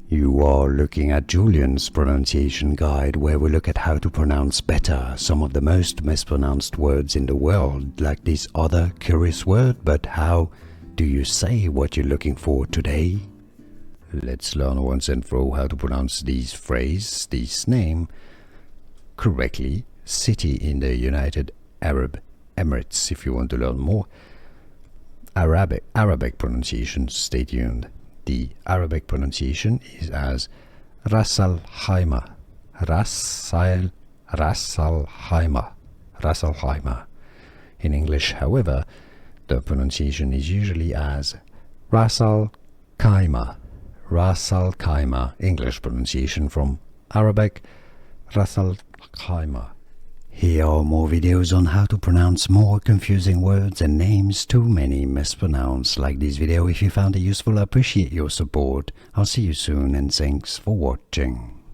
You are looking at Julian's pronunciation guide, where we look at how to pronounce better some of the most mispronounced words in the world, like this other curious word. But how do you say what you're looking for today? Let's learn once and for all how to pronounce this phrase, this name, correctly. City in the United Arab Emirates. If you want to learn more Arabic pronunciation, stay tuned. The Arabic pronunciation is as Ras Al Khaimah, Ras Al Khaimah, Ras Al Khaimah. In English, however, the pronunciation is usually as Ras Al Khaimah, Ras Al Khaimah. English pronunciation from Arabic, Ras Al Khaimah. Here are more videos on how to pronounce more confusing words and names too many mispronounced. Like this video if you found it useful. I appreciate your support. I'll see you soon and thanks for watching.